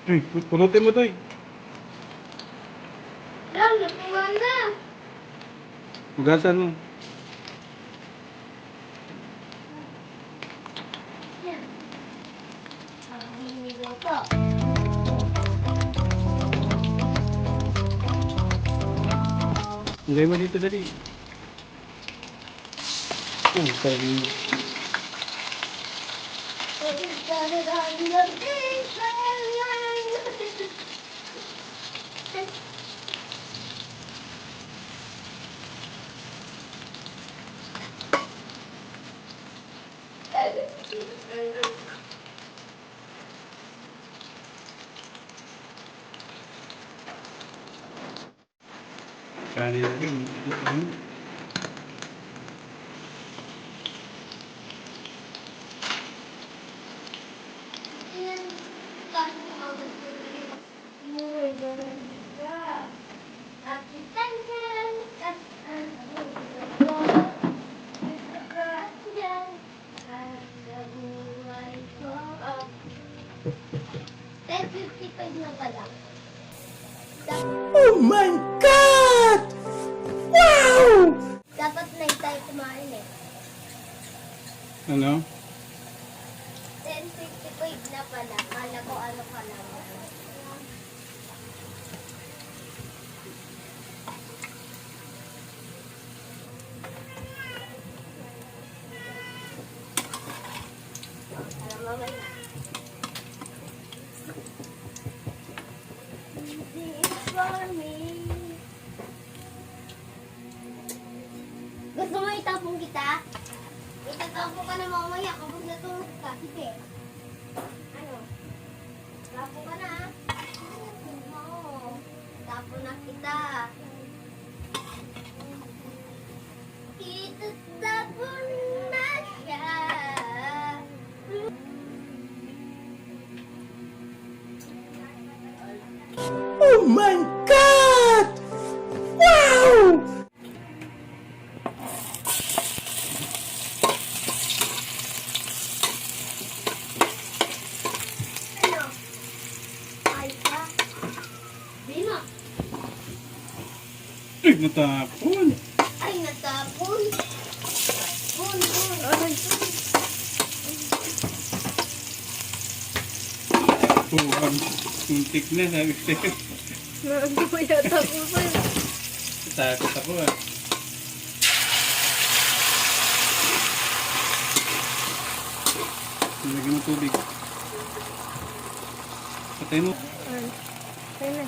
Uy, pulutin mo to eh. Lang, nakuha na. Hugasan mo. Yan. Hinigaw po. Lagay mo dito dali. Oh, sorry. Kanin natin. Na pala. Oh my God! Wow! Dapat na tayo kumain eh. Ano? 10:55 na pala. Kala ko ano pa lang. Alam mo ba na? This is for me. Gusto mo itapong kita? Itatapong ka na mamaya kapag natulog ka. Sige. Ano? Tapong ka na ah. Oo. Tapon na kita. Itatapon na siya. Oh my God! Wow! Ano? Ay pa. Bino. Uy, natapon. Ay, natapon. Bun, bun. Ay. Tuwag. Tuntik na, sabi ko sa'yo. Hindi mo yata po pa. Takot ako ah. Lagyan mo tubig. Patay mo. Ay na.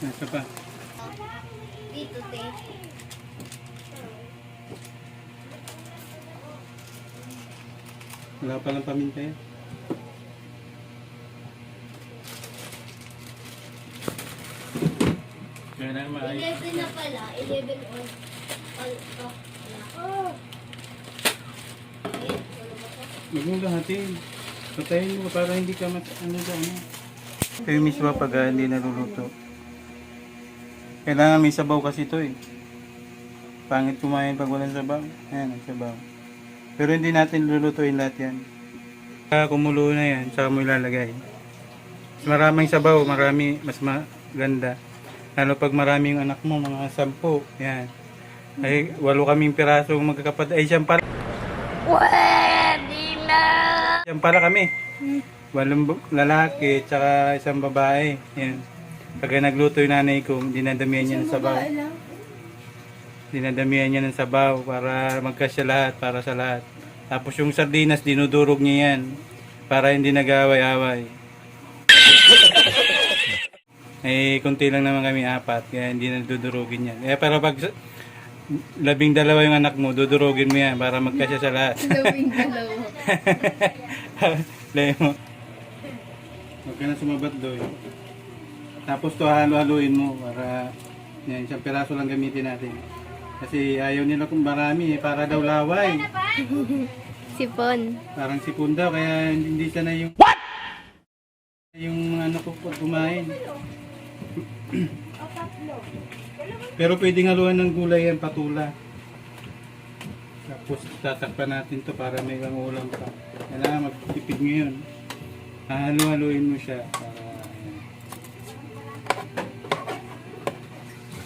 Nasa pa. Dito, te. Wala palang paminta yan. Kaya na maayos. 11 na pala. 11 on. All off na. Oh. Ayun, wala ba to? Huwag mo lahatin. Patayin mo para hindi ka ano dyan. Kayo mismo pag hindi naluluto. Kailangan may sabaw kasi ito eh. Pangit kumain pag walang sabaw. Ayan, ang sabaw. Pero hindi natin lulutuin lahat yan. Kumulo na yan, saka mo ilalagay. Mas maraming sabaw, mas maganda. Lalo pag maraming anak mo, mga 10. Yan. Ay, 8 kaming piraso magkakapatid. Ay, siyang pala. Pwede na! Siyang pala kami. 8 lalaki, tsaka 1 babae. Yan. Pag nagluto yung nanay ko, dinadamihan niya ng sabaw. Dinadamihan niya ng sabaw para magkasya lahat, para sa lahat. Tapos yung sardinas, dinudurog niya yan. Para hindi nag-away-away. Eh, kunti lang naman kami 4, kaya hindi na dudurugin yan. Eh, pero pag 12 yung anak mo, dudurugin mo yan para magkasya sa lahat. 12. Lay mo. Huwag ka na sumabat doon. Tapos to halo-haluin mo para yan, 1 piraso lang gamitin natin. Kasi ayaw nila kung marami, para daw laway. Sipon. Parang sipon daw, kaya hindi sana yung... Yung ano ko kumain. Pero pwedeng haluan ng gulay yan, patula. Tapos tatakpan natin to para may ulam pa. Kailangan magtipid ngayon. Halu-haluin mo siya para ayan.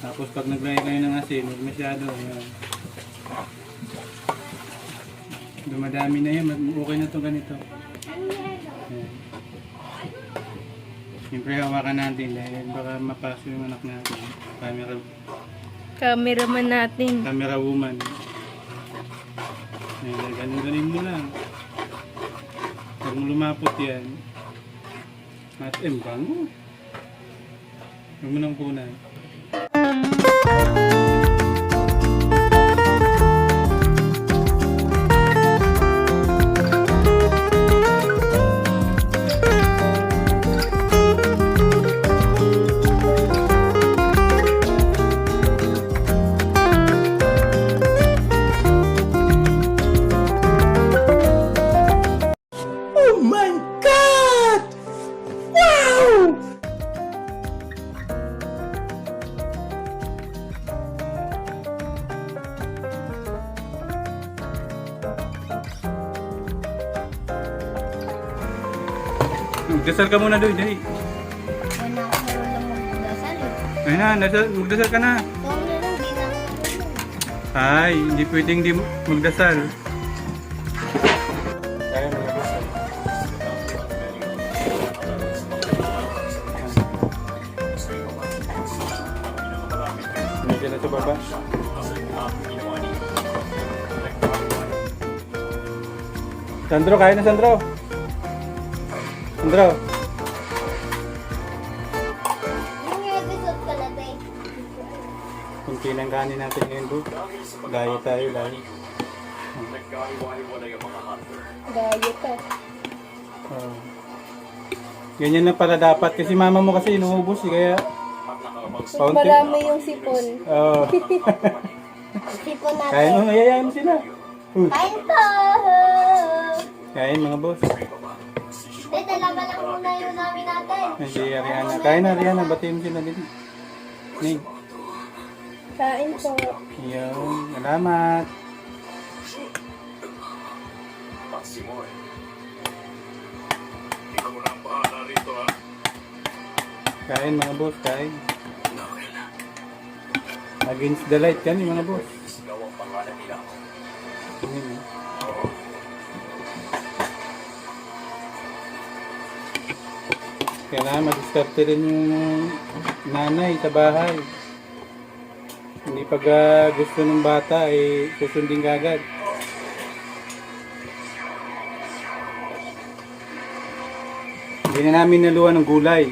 Tapos pag naglagay kayo ng asin, huwag masyado. Ayan. Dumadami na yan, okay na to ganito. Ayan. Siyempre hawakan natin dahil baka mapasok yung anak natin. Cameraman natin. Camera woman. Ayan, ganun-ganin mo lang. Huwag mo lumapot yan. At bango. Huwag mo nang punan. Oh my God! Wow! Magdasal ka muna doon, dali. Wala ako marunong magdasal eh. Ayun na, magdasal ka na. Kung na lang, di na ako marunong. Ay, hindi pwedeng di magdasal. Kaya mo magdasal. Medyo na sa baba. Sandro, kaya na Sandro. Sandro. Yung episode ka na, te. Kunti lang kanin natin ngayon, bro. Layo tayo, layo. Diet ah. Oh. Ganyan na pala dapat. Kasi mama mo kasi inuubos eh, kaya... Paunti. Marami yung sipon. Oo. Sipon Kain mo, natin. ayayain mo sila. Kain to! Kain mga boss. Te, dalawa lang muna yung namin natin. Ay, si Ariana. Kain na, Ariana. Batiin mo sila din. Ning. Kain po. Yun. Salamat. Kain mga boss, kain. Against the light yan mga boss. Yun, eh. Kailangan mag-diskarte rin yung nanay sa bahay. Hindi pag gusto ng bata, susundin ka agad. Hindi na namin naluwan ng gulay.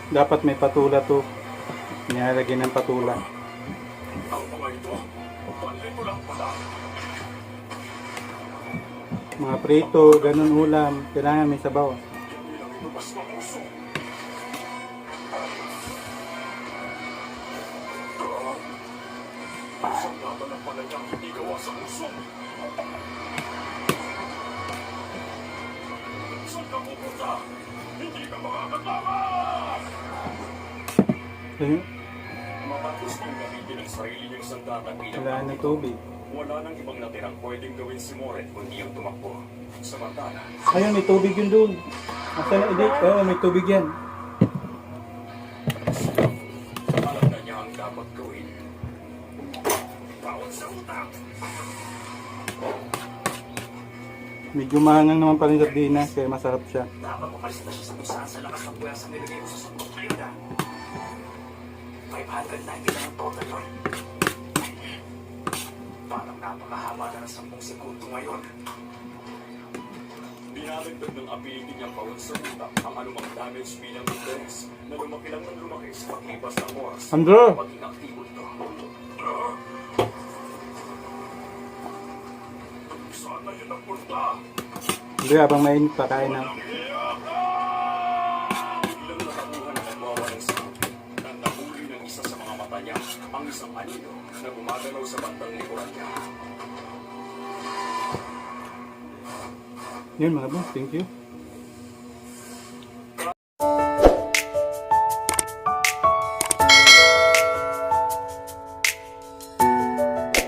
Dapat may patula to. Nilalagyan ng patula. Mga prito, ganun ulam. Kailangan may sabaw. Ayun, Matapos niyang gamitin ang sarili niyang sandata bilang wala na tubig. wala nang ibang natirang pwedeng gawin si Moret kundi ang tumakbo. Samantala, Ayun, may tubig yun doon. Asan na edit? Oo, may tubig yan. alam na niya ang dapat gawin. Bawat sa utak! Medyo mahangang naman pala yung sardinas, kaya masarap siya. Dapat makalis na siya sa kung saan sa lakas ng buwasa nilagay ko sa sampot na yun. 590 lang ang total yun. Parang napakahaba na ng 10 segundo ngayon. Dinadagdag ng ability niyang bawal sa utak ang anumang damage bilang interes na lumaki lang ng lumaki sa paglipas ng oras. Andro! Maging aktibo ito. Saan na yun ang punta? Hindi, habang mainit pa, kain na. Ilang nakakuha na nagwawa ng sakot. Nang nahuli ng isa sa mga mata niya ang isang anino na gumagalaw sa bandang likuran niya. Yun mga boss, thank you.